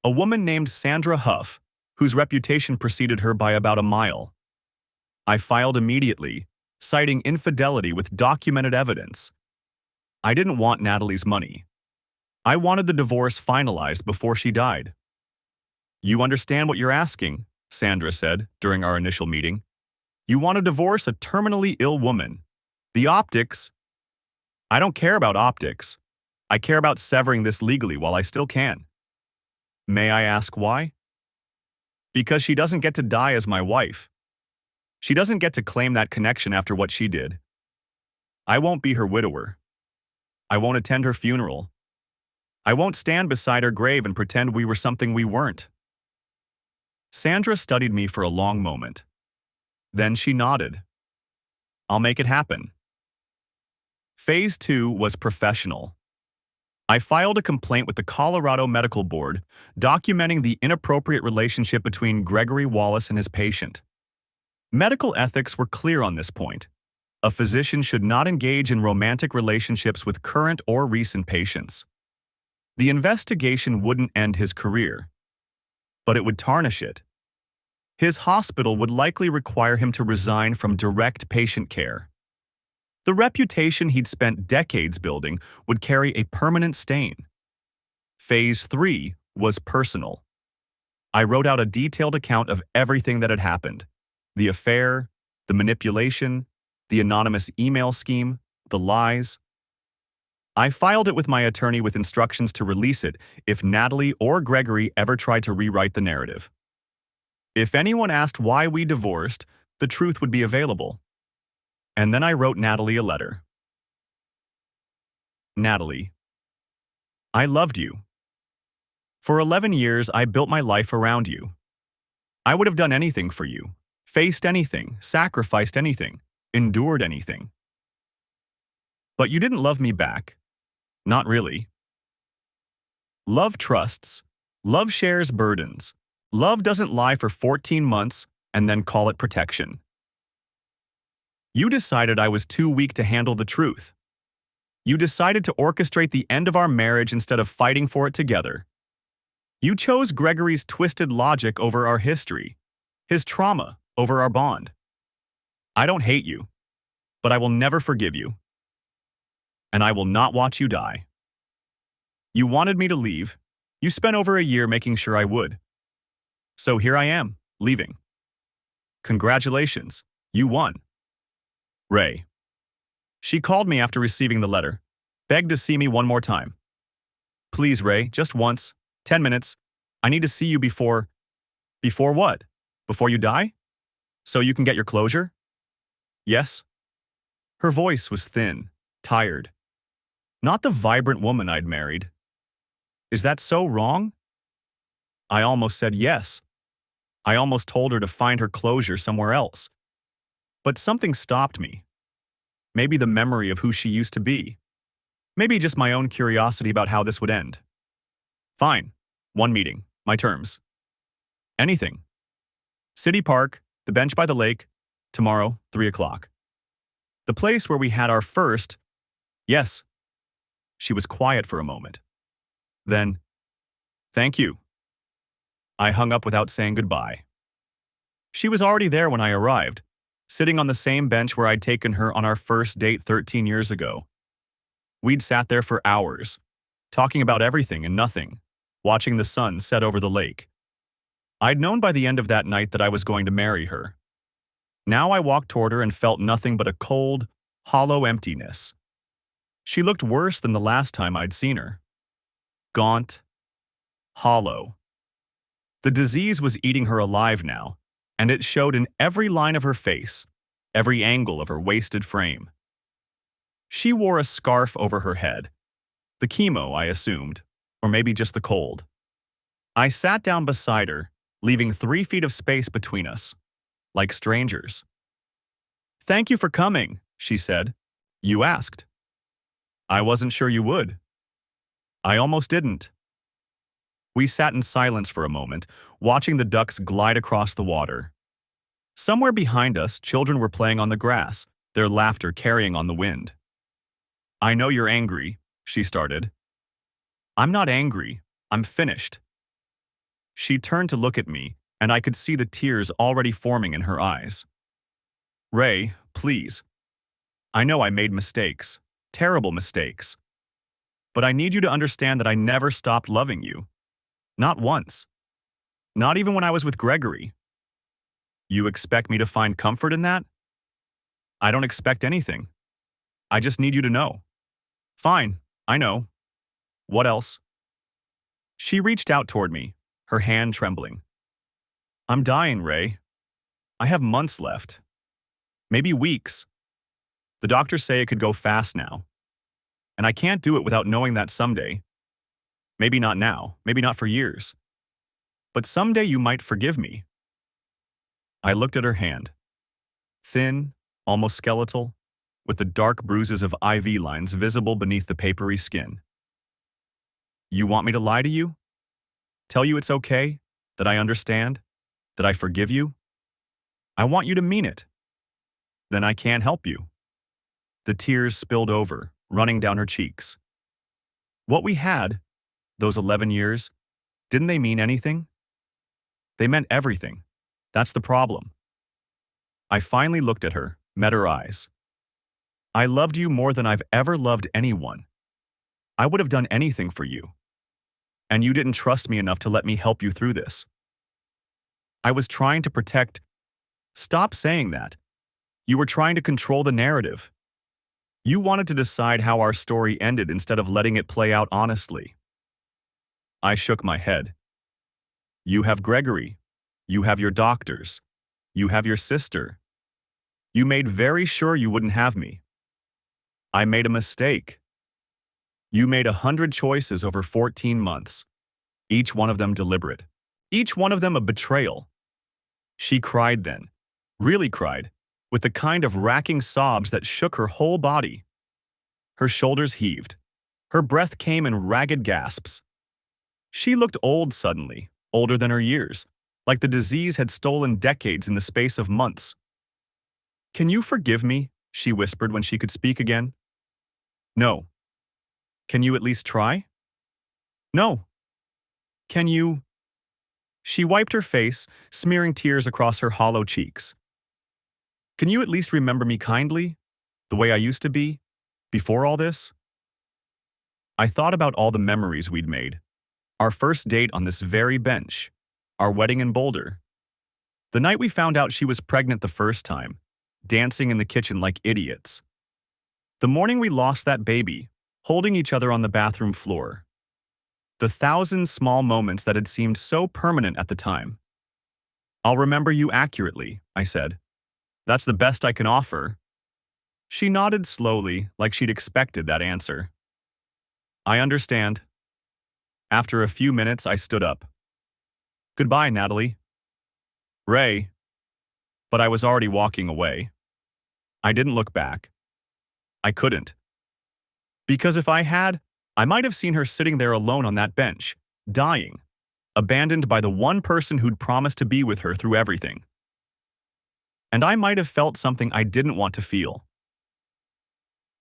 a woman named Sandra Huff, whose reputation preceded her by about a mile. I filed immediately, citing infidelity with documented evidence. I didn't want Natalie's money. I wanted the divorce finalized before she died. You understand what you're asking, Sandra said during our initial meeting. You want to divorce a terminally ill woman. The optics. I don't care about optics. I care about severing this legally while I still can. May I ask why? Because she doesn't get to die as my wife. She doesn't get to claim that connection after what she did. I won't be her widower. I won't attend her funeral. I won't stand beside her grave and pretend we were something we weren't. Sandra studied me for a long moment. Then she nodded. I'll make it happen. Phase 2 was professional. I filed a complaint with the Colorado Medical Board documenting the inappropriate relationship between Gregory Wallace and his patient. Medical ethics were clear on this point. A physician should not engage in romantic relationships with current or recent patients. The investigation wouldn't end his career, but it would tarnish it. His hospital would likely require him to resign from direct patient care. The reputation he'd spent decades building would carry a permanent stain. Phase 3 was personal. I wrote out a detailed account of everything that had happened: the affair, the manipulation, the anonymous email scheme, the lies. I filed it with my attorney with instructions to release it if Natalie or Gregory ever tried to rewrite the narrative. If anyone asked why we divorced, the truth would be available. And then I wrote Natalie a letter. Natalie, I loved you. For 11 years, I built my life around you. I would have done anything for you, faced anything, sacrificed anything, endured anything. But you didn't love me back. Not really. Love trusts. Love shares burdens. Love doesn't lie for 14 months and then call it protection. You decided I was too weak to handle the truth. You decided to orchestrate the end of our marriage instead of fighting for it together. You chose Gregory's twisted logic over our history, his trauma over our bond. I don't hate you, but I will never forgive you. And I will not watch you die. You wanted me to leave. You spent over a year making sure I would. So here I am, leaving. Congratulations, you won. Ray. She called me after receiving the letter, begged to see me one more time. Please, Ray, just once, 10 minutes. I need to see you before… Before what? Before you die? So you can get your closure? Yes? Her voice was thin, tired. Not the vibrant woman I'd married. Is that so wrong? I almost said yes. I almost told her to find her closure somewhere else. But something stopped me. Maybe the memory of who she used to be. Maybe just my own curiosity about how this would end. Fine. One meeting. My terms. Anything. City Park, the bench by the lake, tomorrow, 3 o'clock. The place where we had our first… Yes. She was quiet for a moment. Then, thank you. I hung up without saying goodbye. She was already there when I arrived, sitting on the same bench where I'd taken her on our first date 13 years ago. We'd sat there for hours, talking about everything and nothing, watching the sun set over the lake. I'd known by the end of that night that I was going to marry her. Now I walked toward her and felt nothing but a cold, hollow emptiness. She looked worse than the last time I'd seen her. Gaunt, hollow. The disease was eating her alive now, and it showed in every line of her face, every angle of her wasted frame. She wore a scarf over her head. The chemo, I assumed, or maybe just the cold. I sat down beside her, leaving 3 feet of space between us, like strangers. Thank you for coming, she said. You asked. I wasn't sure you would. I almost didn't. We sat in silence for a moment, watching the ducks glide across the water. Somewhere behind us, children were playing on the grass, their laughter carrying on the wind. I know you're angry, she started. I'm not angry. I'm finished. She turned to look at me, and I could see the tears already forming in her eyes. Ray, please. I know I made mistakes, terrible mistakes. But I need you to understand that I never stopped loving you. Not once. Not even when I was with Gregory. You expect me to find comfort in that? I don't expect anything. I just need you to know. Fine, I know. What else? She reached out toward me, her hand trembling. I'm dying, Ray. I have months left. Maybe weeks. The doctors say it could go fast now. And I can't do it without knowing that someday. Maybe not now, maybe not for years. But someday you might forgive me. I looked at her hand. Thin, almost skeletal, with the dark bruises of IV lines visible beneath the papery skin. You want me to lie to you? Tell you it's okay? That I understand? That I forgive you? I want you to mean it. Then I can't help you. The tears spilled over, running down her cheeks. What we had, those 11 years, didn't they mean anything? They meant everything. That's the problem. I finally looked at her, met her eyes. I loved you more than I've ever loved anyone. I would have done anything for you. And you didn't trust me enough to let me help you through this. I was trying to protect. Stop saying that. You were trying to control the narrative. You wanted to decide how our story ended instead of letting it play out honestly. I shook my head. You have Gregory. You have your doctors. You have your sister. You made very sure you wouldn't have me. I made a mistake. You made 100 choices over 14 months, each one of them deliberate, each one of them a betrayal. She cried then, really cried, with the kind of racking sobs that shook her whole body. Her shoulders heaved. Her breath came in ragged gasps. She looked old suddenly, older than her years, like the disease had stolen decades in the space of months. Can you forgive me? She whispered when she could speak again. No. Can you at least try? No. Can you? She wiped her face, smearing tears across her hollow cheeks. Can you at least remember me kindly, the way I used to be, before all this? I thought about all the memories we'd made. Our first date on this very bench. Our wedding in Boulder. The night we found out she was pregnant the first time, dancing in the kitchen like idiots. The morning we lost that baby, holding each other on the bathroom floor. The 1,000 small moments that had seemed so permanent at the time. I'll remember you accurately, I said. That's the best I can offer. She nodded slowly, like she'd expected that answer. I understand. After a few minutes, I stood up. Goodbye, Natalie. Ray. But I was already walking away. I didn't look back. I couldn't. Because if I had, I might have seen her sitting there alone on that bench, dying, abandoned by the one person who'd promised to be with her through everything. And I might have felt something I didn't want to feel.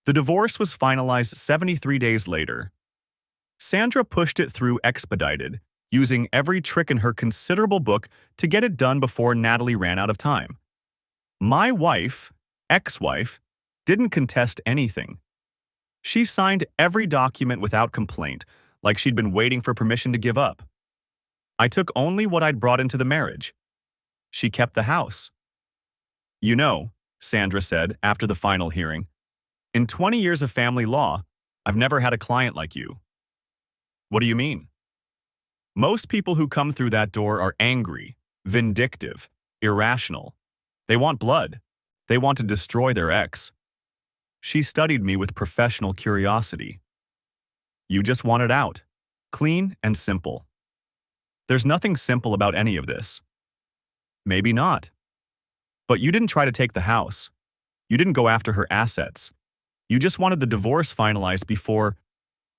The divorce was finalized 73 days later. Sandra pushed it through expedited, using every trick in her considerable book to get it done before Natalie ran out of time. My wife, ex-wife, didn't contest anything. She signed every document without complaint, like she'd been waiting for permission to give up. I took only what I'd brought into the marriage. She kept the house. You know, Sandra said after the final hearing, in 20 years of family law, I've never had a client like you. What do you mean? Most people who come through that door are angry, vindictive, irrational. They want blood. They want to destroy their ex. She studied me with professional curiosity. You just want it out. Clean and simple. There's nothing simple about any of this. Maybe not. But you didn't try to take the house. You didn't go after her assets. You just wanted the divorce finalized before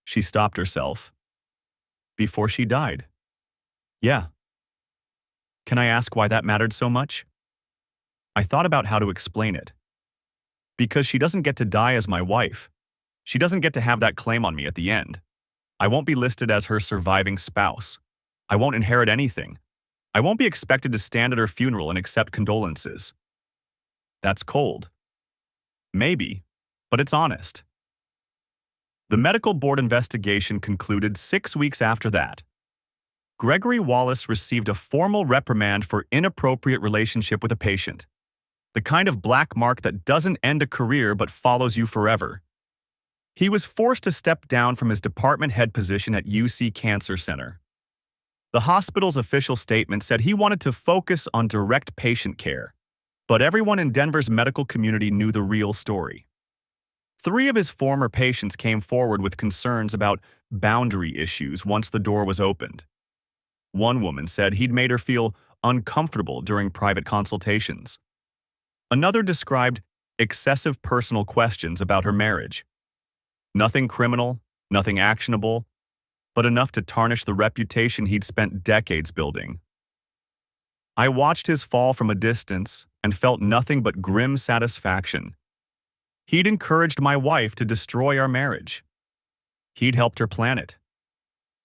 she stopped herself. Before she died. Yeah. Can I ask why that mattered so much? I thought about how to explain it. Because she doesn't get to die as my wife. She doesn't get to have that claim on me at the end. I won't be listed as her surviving spouse. I won't inherit anything. I won't be expected to stand at her funeral and accept condolences. That's cold. Maybe, but it's honest. The medical board investigation concluded 6 weeks after that. Gregory Wallace received a formal reprimand for inappropriate relationship with a patient. The kind of black mark that doesn't end a career but follows you forever. He was forced to step down from his department head position at UC Cancer Center. The hospital's official statement said he wanted to focus on direct patient care, but everyone in Denver's medical community knew the real story. 3 of his former patients came forward with concerns about boundary issues once the door was opened. One woman said he'd made her feel uncomfortable during private consultations. Another described excessive personal questions about her marriage. Nothing criminal, nothing actionable, but enough to tarnish the reputation he'd spent decades building. I watched his fall from a distance and felt nothing but grim satisfaction. He'd encouraged my wife to destroy our marriage. He'd helped her plan it.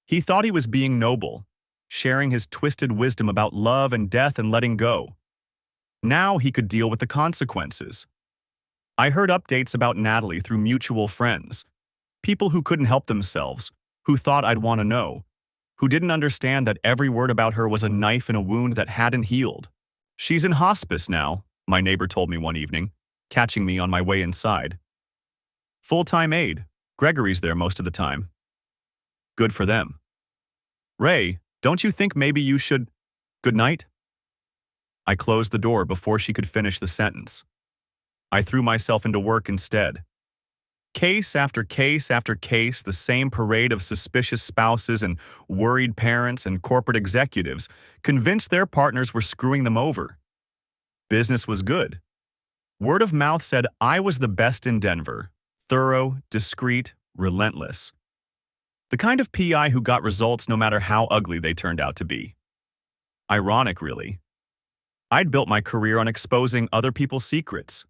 He thought he was being noble, sharing his twisted wisdom about love and death and letting go. Now he could deal with the consequences. I heard updates about Natalie through mutual friends, people who couldn't help themselves, who thought I'd want to know, who didn't understand that every word about her was a knife in a wound that hadn't healed. She's in hospice now, my neighbor told me one evening, catching me on my way inside. Full-time aide. Gregory's there most of the time. Good for them. Ray, don't you think maybe you should… Good night? I closed the door before she could finish the sentence. I threw myself into work instead. Case after case after case, the same parade of suspicious spouses and worried parents and corporate executives convinced their partners were screwing them over. Business was good. Word of mouth said I was the best in Denver. Thorough, discreet, relentless. The kind of PI who got results no matter how ugly they turned out to be. Ironic, really. I'd built my career on exposing other people's secrets.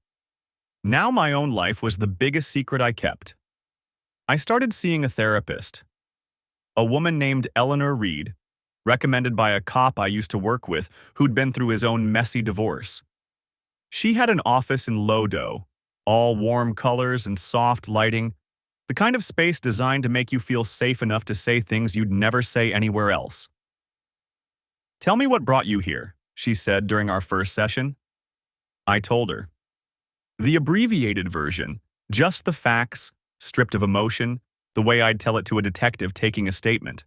Now my own life was the biggest secret I kept. I started seeing a therapist. A woman named Eleanor Reed, recommended by a cop I used to work with who'd been through his own messy divorce. She had an office in Lodo, all warm colors and soft lighting, the kind of space designed to make you feel safe enough to say things you'd never say anywhere else. "Tell me what brought you here," she said during our first session. I told her. The abbreviated version, just the facts, stripped of emotion, the way I'd tell it to a detective taking a statement.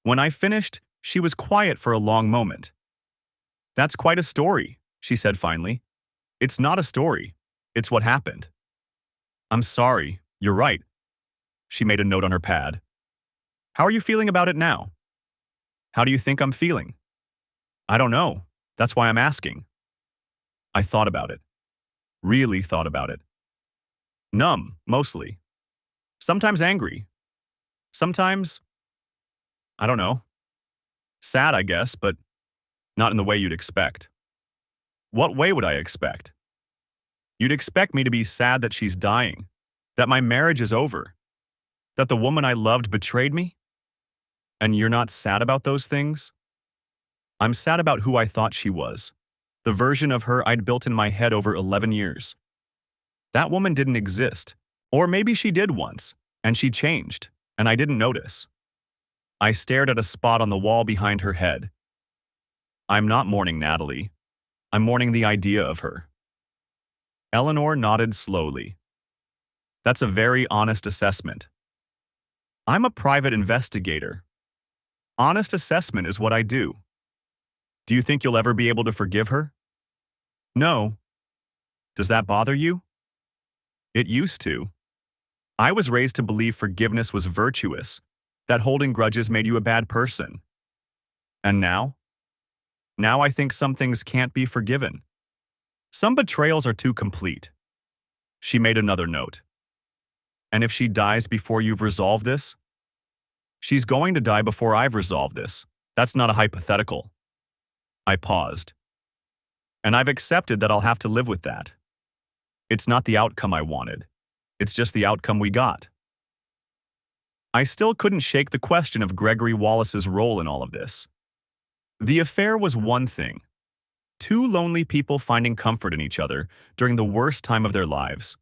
When I finished, she was quiet for a long moment. "That's quite a story," she said finally. "It's not a story. It's what happened." "I'm sorry, you're right." She made a note on her pad. "How are you feeling about it now?" "How do you think I'm feeling?" "I don't know. That's why I'm asking." I thought about it. Really thought about it. Numb, mostly. Sometimes angry. Sometimes, I don't know. Sad, I guess, but not in the way you'd expect. What way would I expect? You'd expect me to be sad that she's dying, that my marriage is over, that the woman I loved betrayed me? And you're not sad about those things? I'm sad about who I thought she was, the version of her I'd built in my head over 11 years. That woman didn't exist, or maybe she did once, and she changed, and I didn't notice. I stared at a spot on the wall behind her head. I'm not mourning Natalie. I'm mourning the idea of her. Eleanor nodded slowly. That's a very honest assessment. I'm a private investigator. Honest assessment is what I do. Do you think you'll ever be able to forgive her? No. Does that bother you? It used to. I was raised to believe forgiveness was virtuous, that holding grudges made you a bad person. And now? Now I think some things can't be forgiven. Some betrayals are too complete. She made another note. And if she dies before you've resolved this? She's going to die before I've resolved this. That's not a hypothetical. I paused. And I've accepted that I'll have to live with that. It's not the outcome I wanted. It's just the outcome we got. I still couldn't shake the question of Gregory Wallace's role in all of this. The affair was one thing. Two lonely people finding comfort in each other during the worst time of their lives.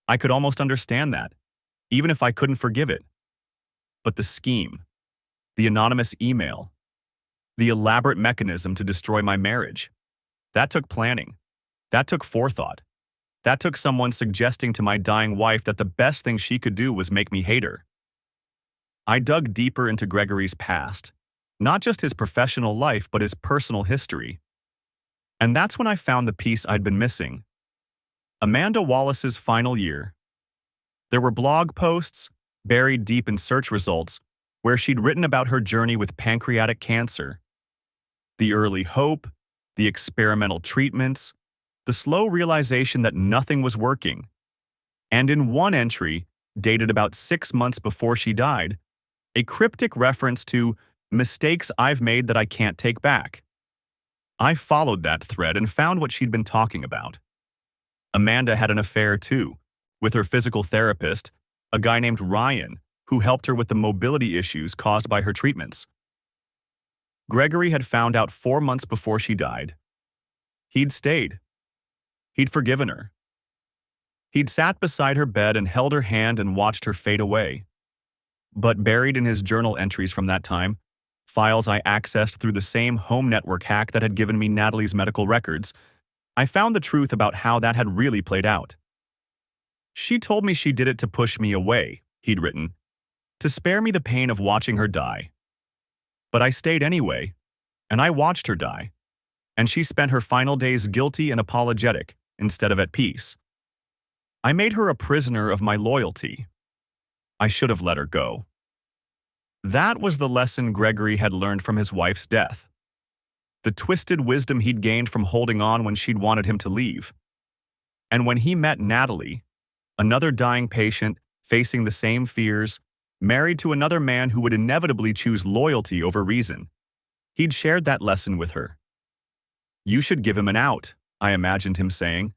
I could almost understand that, even if I couldn't forgive it. But the scheme, the anonymous email, the elaborate mechanism to destroy my marriage, that took planning. That took forethought. That took someone suggesting to my dying wife that the best thing she could do was make me hate her. I dug deeper into Gregory's past, not just his professional life, but his personal history. And that's when I found the piece I'd been missing. Amanda Wallace's final year. There were blog posts, buried deep in search results, where she'd written about her journey with pancreatic cancer. The early hope, the experimental treatments, the slow realization that nothing was working. And in one entry, dated about 6 months before she died, a cryptic reference to mistakes I've made that I can't take back. I followed that thread and found what she'd been talking about. Amanda had an affair too, with her physical therapist, a guy named Ryan, who helped her with the mobility issues caused by her treatments. Gregory had found out 4 months before she died. He'd stayed. He'd forgiven her. He'd sat beside her bed and held her hand and watched her fade away. But buried in his journal entries from that time, files I accessed through the same home network hack that had given me Natalie's medical records, I found the truth about how that had really played out. She told me she did it to push me away, he'd written, to spare me the pain of watching her die. But I stayed anyway, and I watched her die, and she spent her final days guilty and apologetic instead of at peace. I made her a prisoner of my loyalty. I should have let her go. That was the lesson Gregory had learned from his wife's death. The twisted wisdom he'd gained from holding on when she'd wanted him to leave. And when he met Natalie, another dying patient facing the same fears, married to another man who would inevitably choose loyalty over reason, he'd shared that lesson with her. You should give him an out, I imagined him saying.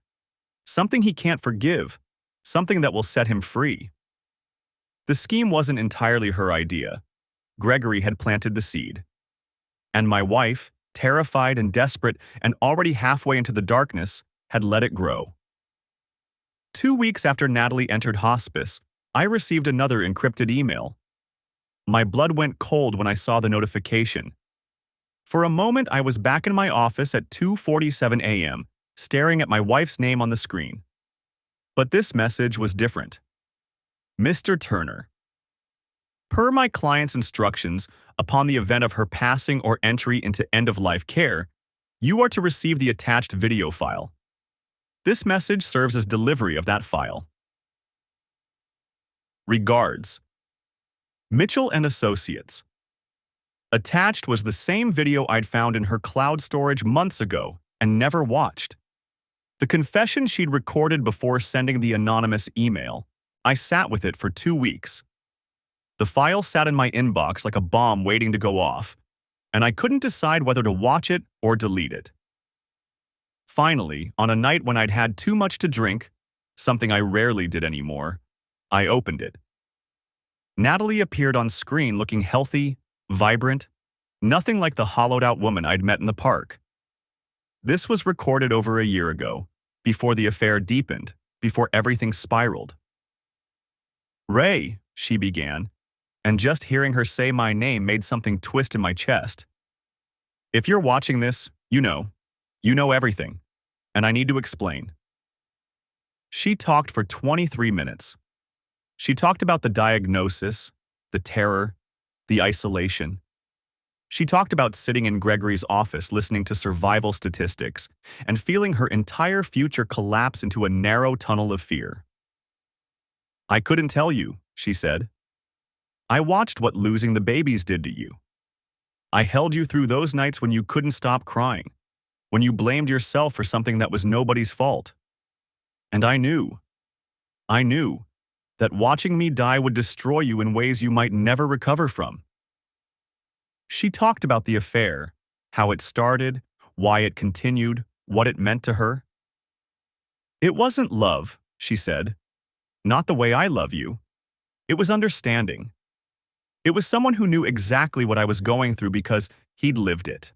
Something he can't forgive, something that will set him free. The scheme wasn't entirely her idea. Gregory had planted the seed. And my wife, terrified and desperate and already halfway into the darkness, had let it grow. 2 weeks after Natalie entered hospice, I received another encrypted email. My blood went cold when I saw the notification. For a moment, I was back in my office at 2:47 a.m., staring at my wife's name on the screen. But this message was different. Mr. Turner. Per my client's instructions, upon the event of her passing or entry into end-of-life care, you are to receive the attached video file. This message serves as delivery of that file. Regards. Mitchell and Associates. Attached was the same video I'd found in her cloud storage months ago and never watched. The confession she'd recorded before sending the anonymous email. I sat with it for 2 weeks. The file sat in my inbox like a bomb waiting to go off, and I couldn't decide whether to watch it or delete it. Finally, on a night when I'd had too much to drink, something I rarely did anymore, I opened it. Natalie appeared on screen looking healthy, vibrant, nothing like the hollowed-out woman I'd met in the park. This was recorded over a year ago, before the affair deepened, before everything spiraled. Ray, she began, and just hearing her say my name made something twist in my chest. If you're watching this, you know everything, and I need to explain. She talked for 23 minutes. She talked about the diagnosis, the terror, the isolation. She talked about sitting in Gregory's office listening to survival statistics and feeling her entire future collapse into a narrow tunnel of fear. I couldn't tell you, she said. I watched what losing the babies did to you. I held you through those nights when you couldn't stop crying, when you blamed yourself for something that was nobody's fault. And I knew that watching me die would destroy you in ways you might never recover from. She talked about the affair, how it started, why it continued, what it meant to her. It wasn't love, she said. Not the way I love you. It was understanding. It was someone who knew exactly what I was going through because he'd lived it.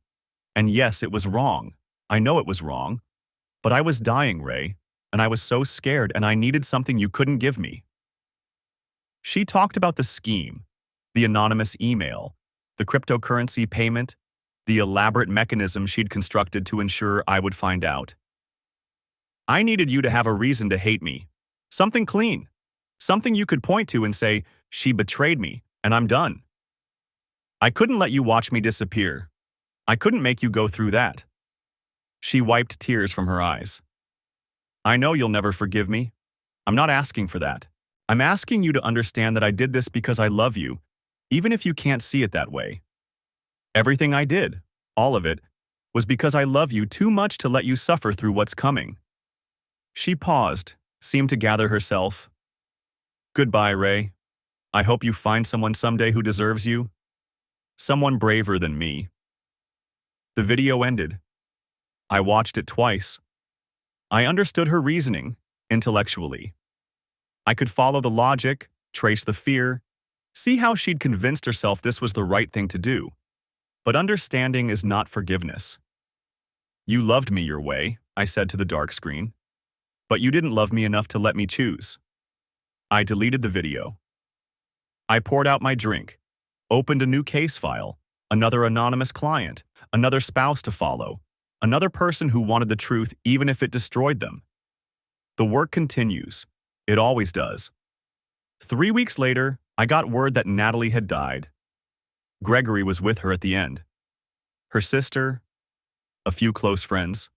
And yes, it was wrong. I know it was wrong. But I was dying, Ray, and I was so scared and I needed something you couldn't give me. She talked about the scheme, the anonymous email, the cryptocurrency payment, the elaborate mechanism she'd constructed to ensure I would find out. I needed you to have a reason to hate me. Something clean. Something you could point to and say, she betrayed me, and I'm done. I couldn't let you watch me disappear. I couldn't make you go through that. She wiped tears from her eyes. I know you'll never forgive me. I'm not asking for that. I'm asking you to understand that I did this because I love you, even if you can't see it that way. Everything I did, all of it, was because I love you too much to let you suffer through what's coming. She paused, seemed to gather herself. Goodbye, Ray. I hope you find someone someday who deserves you. Someone braver than me. The video ended. I watched it twice. I understood her reasoning, intellectually. I could follow the logic, trace the fear, see how she'd convinced herself this was the right thing to do. But understanding is not forgiveness. You loved me your way, I said to the dark screen. But you didn't love me enough to let me choose. I deleted the video. I poured out my drink, opened a new case file, another anonymous client, another spouse to follow, another person who wanted the truth even if it destroyed them. The work continues. It always does. 3 weeks later, I got word that Natalie had died. Gregory was with her at the end. Her sister, a few close friends.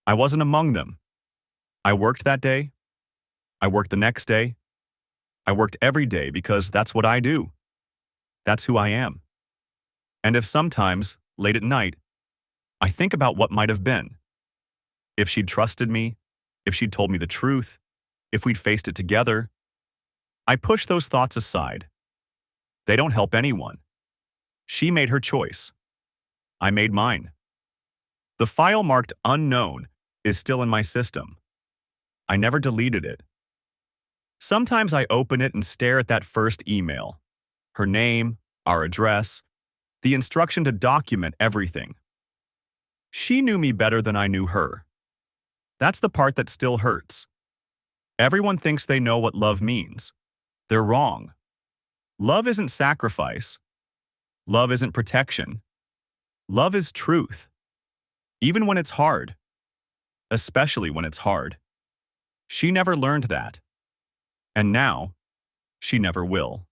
I wasn't among them. I worked that day. I worked the next day. I worked every day because that's what I do. That's who I am. And if sometimes, late at night, I think about what might have been. If she'd trusted me, if she'd told me the truth, if we'd faced it together, I push those thoughts aside. They don't help anyone. She made her choice. I made mine. The file marked unknown is still in my system. I never deleted it. Sometimes I open it and stare at that first email. Her name, our address, the instruction to document everything. She knew me better than I knew her. That's the part that still hurts. Everyone thinks they know what love means. They're wrong. Love isn't sacrifice. Love isn't protection. Love is truth. Even when it's hard. Especially when it's hard. She never learned that. And now, she never will.